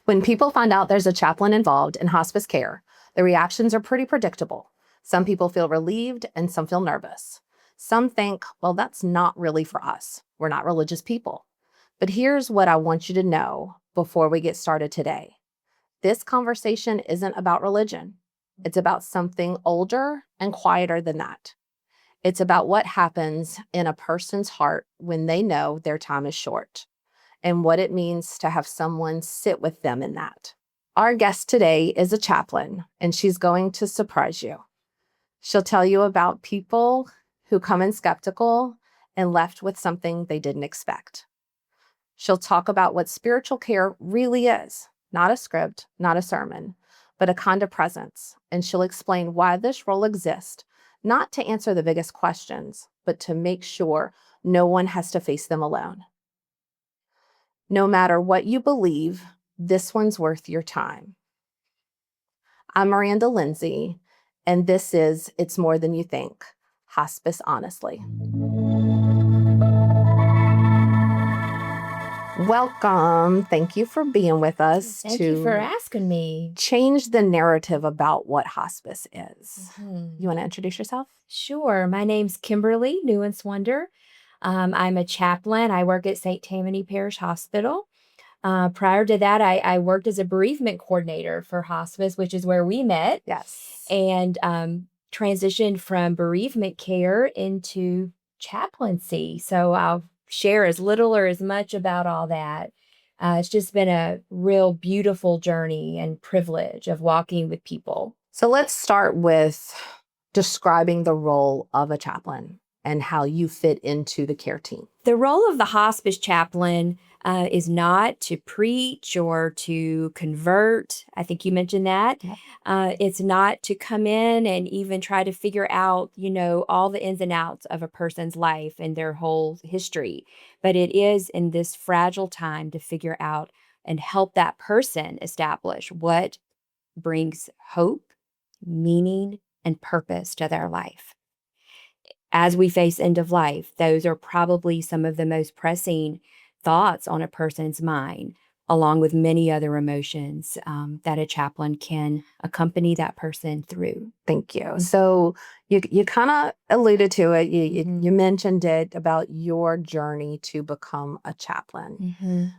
When people find out there's a chaplain involved in hospice care, the reactions are pretty predictable. Some people feel relieved and some feel nervous. Some think, well, that's not really for us. We're not religious people. But here's what I want you to know before we get started today. This conversation isn't about religion. It's about something older and quieter than that. It's about what happens in a person's heart when they know their time is short, and what it means to have someone sit with them in that. Our guest today is a chaplain, and she's going to surprise you. She'll tell you about people who come in skeptical and left with something they didn't expect. She'll talk about what spiritual care really is, not a script, not a sermon, but a kind of presence. And she'll explain why this role exists, not to answer the biggest questions, but to make sure no one has to face them alone. No matter what you believe, this one's worth your time. I'm Miranda Lindsay, and this is It's More Than You Think, Hospice Honestly. Welcome. Thank you for being with us. Thank you for asking me. Change the narrative about what hospice is. You want to introduce yourself? Sure. My name's Kimberly Newenswonder. I'm a chaplain. I work at St. Tammany Parish Hospital. Prior to that, I worked as a bereavement coordinator for hospice, which is where we met. Yes. And transitioned from bereavement care into chaplaincy. So I'll share as little or as much about all that. It's just been a real beautiful journey and privilege of walking with people. So let's start with describing the role of a chaplain and how you fit into the care team. The role of the hospice chaplain is not to preach or to convert. I think you mentioned that. Yeah. It's not to come in and even try to figure out, all the ins and outs of a person's life and their whole history. But it is in this fragile time to figure out and help that person establish what brings hope, meaning, and purpose to their life. As we face end of life, those are probably some of the most pressing thoughts on a person's mind, along with many other emotions that a chaplain can accompany that person through. Thank you. So you kind of alluded to it. You mentioned it about your journey to become a chaplain,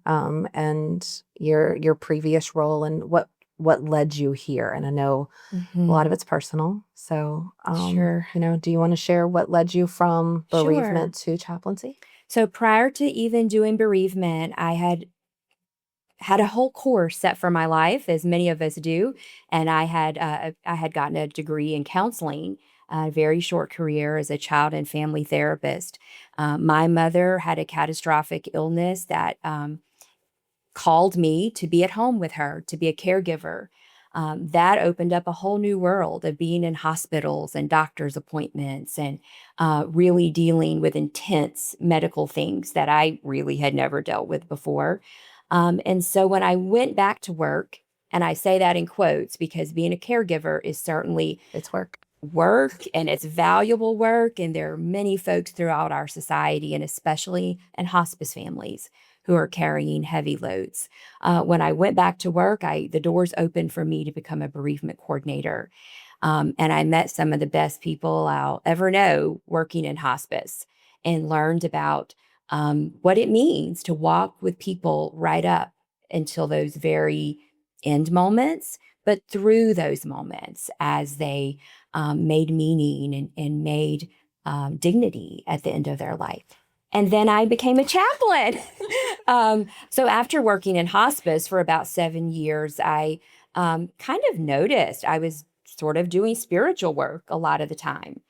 and your previous role and what led you here. And I know a lot of it's personal. So, Sure. Do you want to share what led you from bereavement to chaplaincy? So prior to even doing bereavement, I had a whole course set for my life, as many of us do. And I had gotten a degree in counseling, a very short career as a child and family therapist. My mother had a catastrophic illness that called me to be at home with her, to be a caregiver. That opened up a whole new world of being in hospitals and doctor's appointments and really dealing with intense medical things that I really had never dealt with before. And so when I went back to work, and I say that in quotes because being a caregiver is certainly it's work and it's valuable work. And there are many folks throughout our society, and especially in hospice families, who are carrying heavy loads. When I went back to work, the doors opened for me to become a bereavement coordinator. And I met some of the best people I'll ever know working in hospice and learned about what it means to walk with people right up until those very end moments, but through those moments as they made meaning and made dignity at the end of their life. And then I became a chaplain. So after working in hospice for about 7 years, I kind of noticed I was sort of doing spiritual work a lot of the time.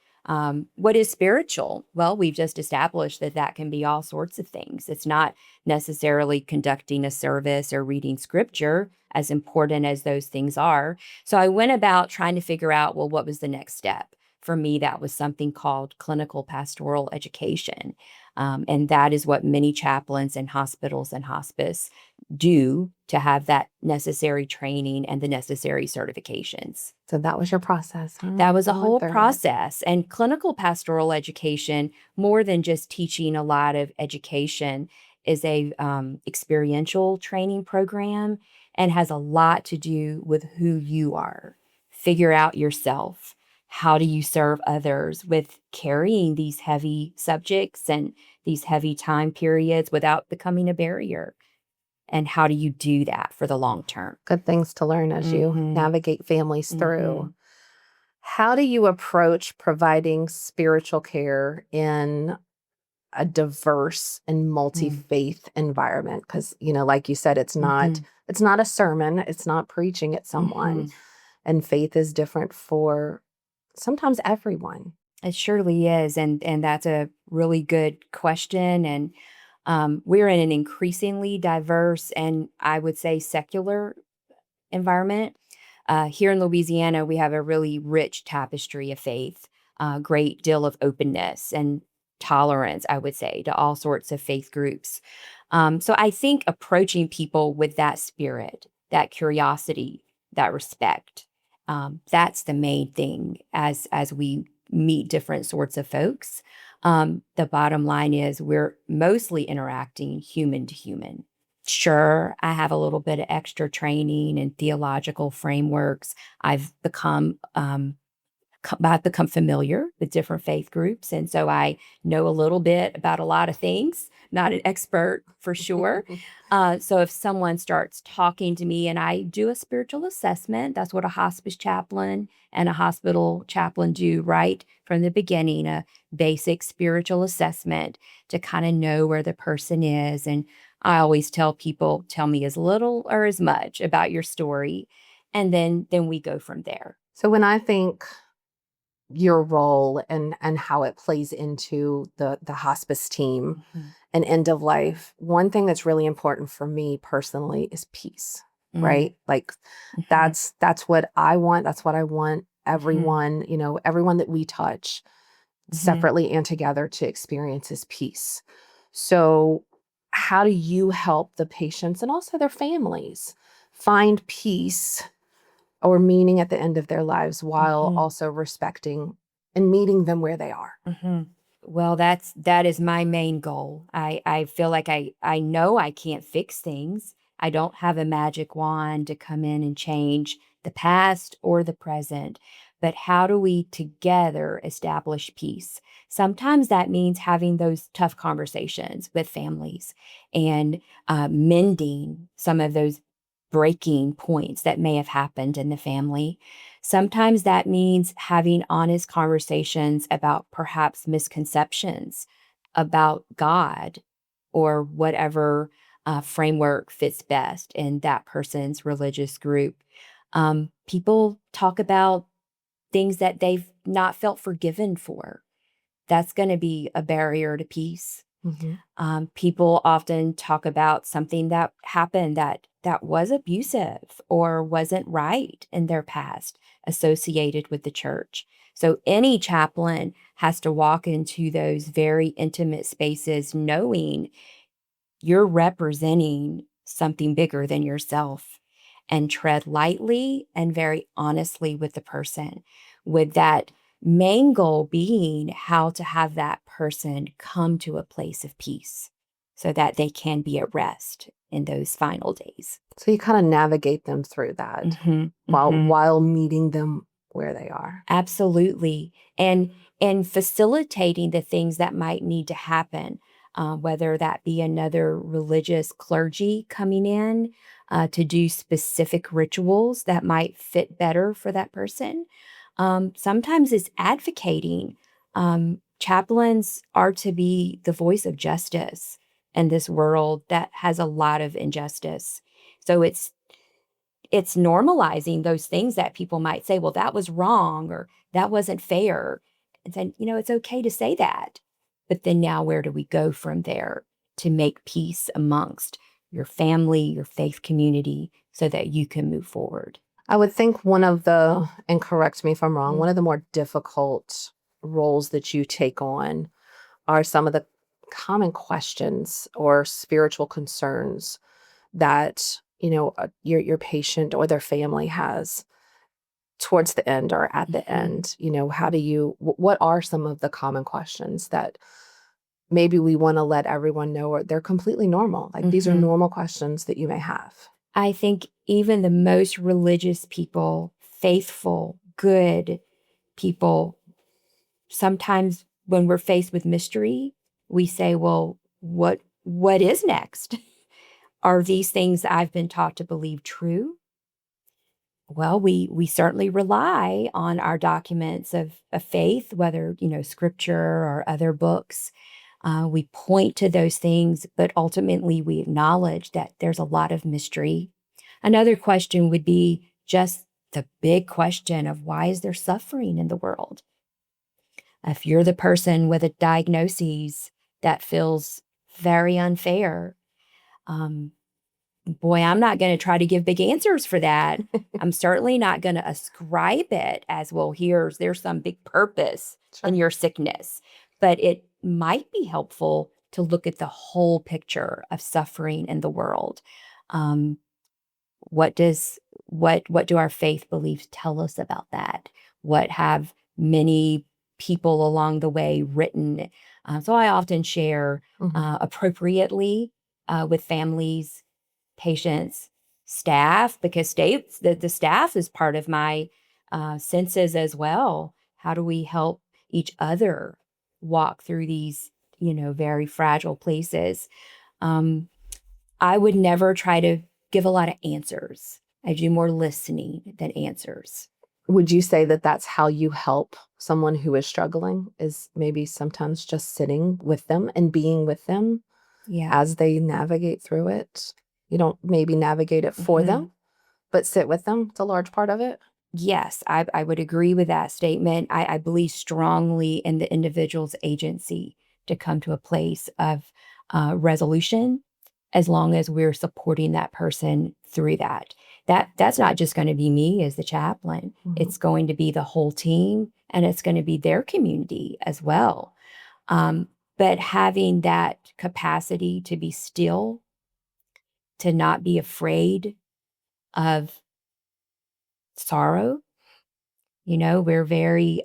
What is spiritual? Well, we've just established that can be all sorts of things. It's not necessarily conducting a service or reading scripture, as important as those things are. So I went about trying to figure out, well, what was the next step? For me, that was something called clinical pastoral education. And that is what many chaplains in hospitals and hospice do to have that necessary training and the necessary certifications. So that was your process, huh? That was a whole process. And clinical pastoral education, more than just teaching a lot of education, is a experiential training program. and has a lot to do with who you are. Figure out yourself. How do you serve others with carrying these heavy subjects and these heavy time periods without becoming a barrier? And how do you do that for the long term? Good things to learn as you navigate families through. How do you approach providing spiritual care in a diverse and multi-faith environment? Because, like you said, it's not a sermon, it's not preaching at someone. And faith is different for sometimes everyone. It surely is. And that's a really good question. And we're in an increasingly diverse and I would say secular environment. Here in Louisiana, we have a really rich tapestry of faith, a great deal of openness and tolerance, I would say, to all sorts of faith groups. So I think approaching people with that spirit, that curiosity, that respect, that's the main thing as we meet different sorts of folks. The bottom line is we're mostly interacting human to human. Sure, I have a little bit of extra training and theological frameworks. I've become familiar with different faith groups, and so I know a little bit about a lot of things. Not an expert for sure. So if someone starts talking to me and I do a spiritual assessment, that's what a hospice chaplain and a hospital chaplain do right from the beginning, a basic spiritual assessment to kind of know where the person is. And I always tell people, tell me as little or as much about your story, and then we go from there. So when I think your role and how it plays into the hospice team and end of life, one thing that's really important for me personally is peace, right? Like that's what I want. That's what I want everyone, everyone that we touch separately and together to experience is peace. So how do you help the patients and also their families find peace or meaning at the end of their lives while also respecting and meeting them where they are? Well, that is my main goal. I feel like I know I can't fix things. I don't have a magic wand to come in and change the past or the present. But how do we together establish peace? Sometimes that means having those tough conversations with families and mending some of those breaking points that may have happened in the family. Sometimes that means having honest conversations about perhaps misconceptions about God or whatever framework fits best in that person's religious group. People talk about things that they've not felt forgiven for. That's going to be a barrier to peace. People often talk about something that happened that was abusive or wasn't right in their past associated with the church. So any chaplain has to walk into those very intimate spaces knowing you're representing something bigger than yourself, and tread lightly and very honestly with the person, with that main goal being how to have that person come to a place of peace so that they can be at rest in those final days. So you kind of navigate them through that while meeting them where they are. Absolutely. And facilitating the things that might need to happen, whether that be another religious clergy coming in to do specific rituals that might fit better for that person. Sometimes it's advocating. Chaplains are to be the voice of justice in this world that has a lot of injustice. So it's normalizing those things that people might say, well, that was wrong or that wasn't fair. And then, it's okay to say that. But then now where do we go from there to make peace amongst your family, your faith community, so that you can move forward? I would think one of the, and correct me if I'm wrong, one of the more difficult roles that you take on are some of the common questions or spiritual concerns that, your patient or their family has towards the end or at the end. What are some of the common questions that maybe we want to let everyone know, or they're completely normal? Like these are normal questions that you may have. I think even the most religious people, faithful, good people, sometimes when we're faced with mystery, we say, well, what is next? Are these things I've been taught to believe true? Well, we certainly rely on our documents of faith, whether, scripture or other books. We point to those things, but ultimately we acknowledge that there's a lot of mystery. Another question would be just the big question of why is there suffering in the world? If you're the person with a diagnosis that feels very unfair, um, boy, I'm not going to try to give big answers for that. I'm certainly not going to ascribe it as, well, there's some big purpose Sure. in your sickness. But it might be helpful to look at the whole picture of suffering in the world. Um, what do our faith beliefs tell us about that? What have many people along the way written? So I often share appropriately with families, patients, staff, because the staff is part of my senses as well. How do we help each other walk through these, very fragile places? Um, I would never try to give a lot of answers. I do more listening than answers. Would you say that that's how you help someone who is struggling, is maybe sometimes just sitting with them and being with them Yeah. as they navigate through it? You don't maybe navigate it for them, but sit with them. It's a large part of it. Yes, I would agree with that statement. I believe strongly in the individual's agency to come to a place of resolution, as long as we're supporting that person through that. That's not just going to be me as the chaplain. It's going to be the whole team, and it's going to be their community as well. But having that capacity to be still, to not be afraid of sorrow. We're very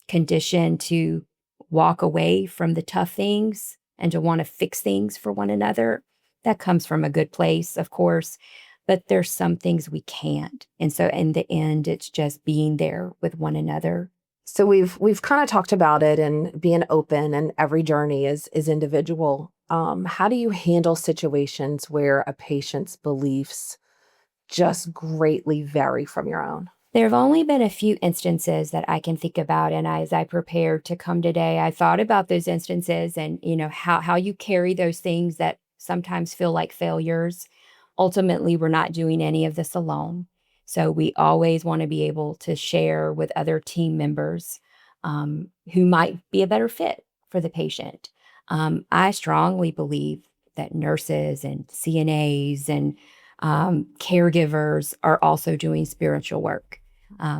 conditioned to walk away from the tough things and to want to fix things for one another. That comes from a good place, of course, but there's some things we can't. And so in the end, it's just being there with one another. So we've kind of talked about it and being open, and every journey is individual. How do you handle situations where a patient's beliefs just greatly vary from your own? There have only been a few instances that I can think about, and as I prepared to come today, I thought about those instances and, how you carry those things that sometimes feel like failures. Ultimately, we're not doing any of this alone. So we always want to be able to share with other team members who might be a better fit for the patient. I strongly believe that nurses and CNAs and caregivers are also doing spiritual work.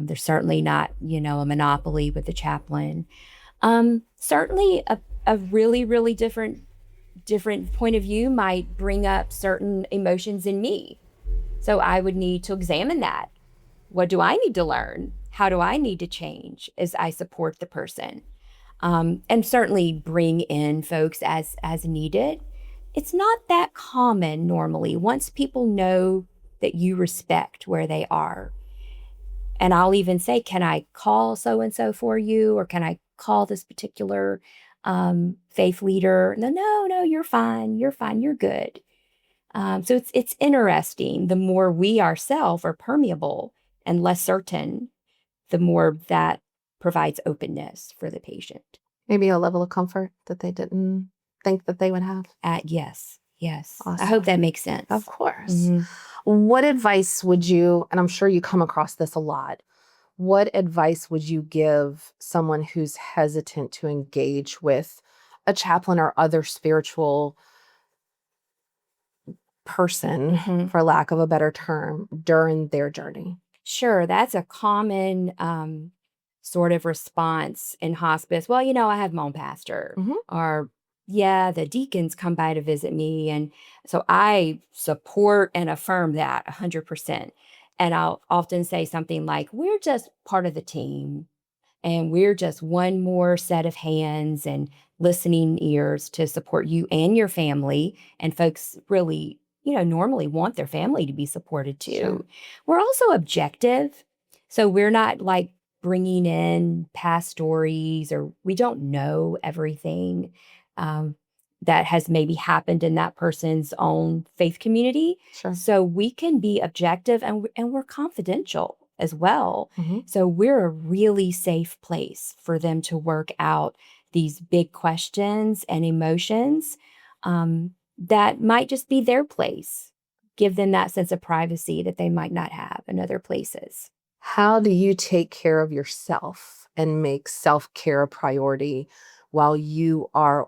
There's certainly not, a monopoly with the chaplain. Certainly a really, really different point of view might bring up certain emotions in me. So I would need to examine that. What do I need to learn? How do I need to change as I support the person? And certainly bring in folks as needed. It's not that common normally. Once people know that you respect where they are, and I'll even say, can I call so-and-so for you? Or can I call this particular faith leader? No, you're fine. You're fine. You're good. So it's interesting. The more we ourselves are permeable and less certain, the more that provides openness for the patient. Maybe a level of comfort that they didn't think that they would have. Yes. Awesome. I hope that makes sense. Of course. What advice would you, and I'm sure you come across this a lot, what advice would you give someone who's hesitant to engage with a chaplain or other spiritual person, for lack of a better term, during their journey? Sure, that's a common sort of response in hospice. Well, I have my own pastor, or yeah, the deacons come by to visit me. And so I support and affirm that 100%. And I'll often say something like, we're just part of the team, and we're just one more set of hands and listening ears to support you and your family. And folks really normally want their family to be supported too. Sure. We're also objective. So we're not like bringing in past stories, or we don't know everything um, that has maybe happened in that person's own faith community. Sure. So we can be objective, and we're confidential as well. Hmm. So we're a really safe place for them to work out these big questions and emotions that might just be their place. Give them that sense of privacy that they might not have in other places. How do you take care of yourself and make self-care a priority while you are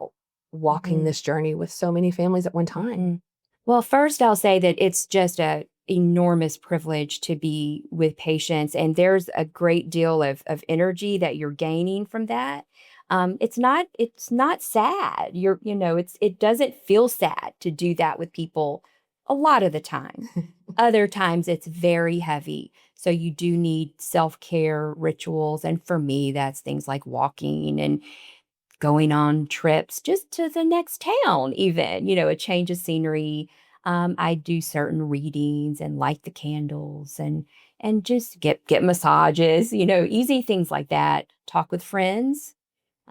walking Mhm. this journey with so many families at one time? Mhm. Well, first, I'll say that it's just a enormous privilege to be with patients, and there's a great deal of energy that you're gaining from that. It's not sad. It doesn't feel sad to do that with people a lot of the time. Other times it's very heavy. So you do need self-care rituals. And for me, that's things like walking and going on trips just to the next town, even, a change of scenery. I do certain readings and light the candles and just get massages, easy things like that. Talk with friends.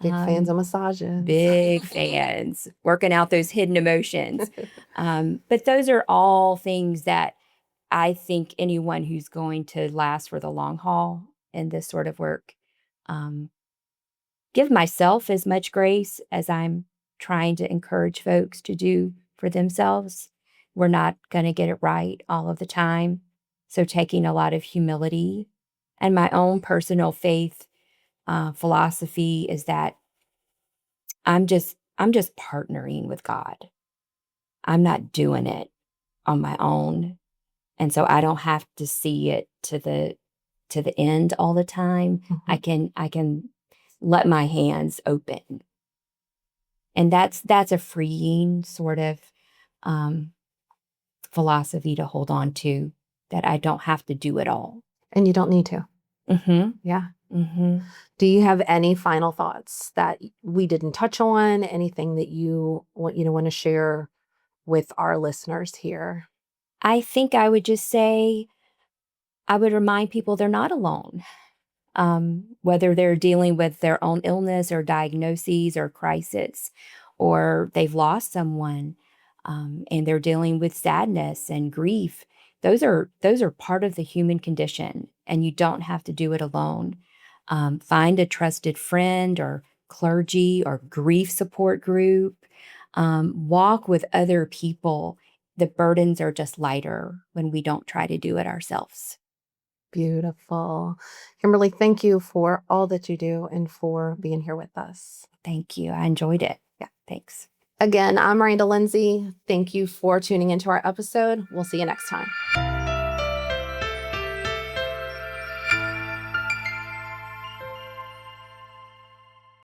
Big fans Um, of massages. Big fans, working out those hidden emotions. But those are all things that I think anyone who's going to last for the long haul in this sort of work, um, give myself as much grace as I'm trying to encourage folks to do for themselves. We're not going to get it right all of the time. So taking a lot of humility, and my own personal faith philosophy is that I'm just partnering with God. I'm not doing it on my own. And so I don't have to see it to the end all the time. I Mhm. can let my hands open. And that's a freeing sort of um, philosophy to hold on to, that I don't have to do it all. And you don't need to. Mm-hmm. Yeah. Mm-hmm. Do you have any final thoughts that we didn't touch on? Anything that you want to share with our listeners here? I think I would just say, I would remind people they're not alone. Whether they're dealing with their own illness or diagnoses or crisis, or they've lost someone, and they're dealing with sadness and grief. Those are part of the human condition, and you don't have to do it alone. Find a trusted friend or clergy or grief support group. Walk with other people. The burdens are just lighter when we don't try to do it ourselves. Beautiful. Kimberly, thank you for all that you do and for being here with us. Thank you. I enjoyed it. Yeah, thanks. Again, I'm Miranda Lindsay. Thank you for tuning into our episode. We'll see you next time.